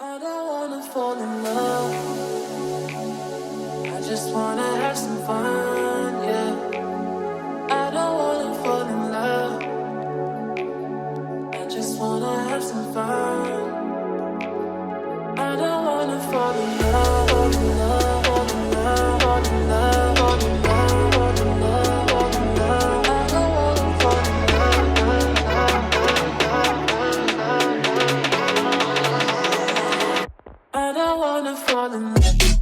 I don't wanna fall in love. I just wanna have some fun, yeah. I don't wanna fall in love. I just wanna have some fun. I don't wanna fall in love, fall in love, fall in love, fall in love, fall in love, fall in love, fall in love. I don't wanna fall in love. I don't wanna fall in love.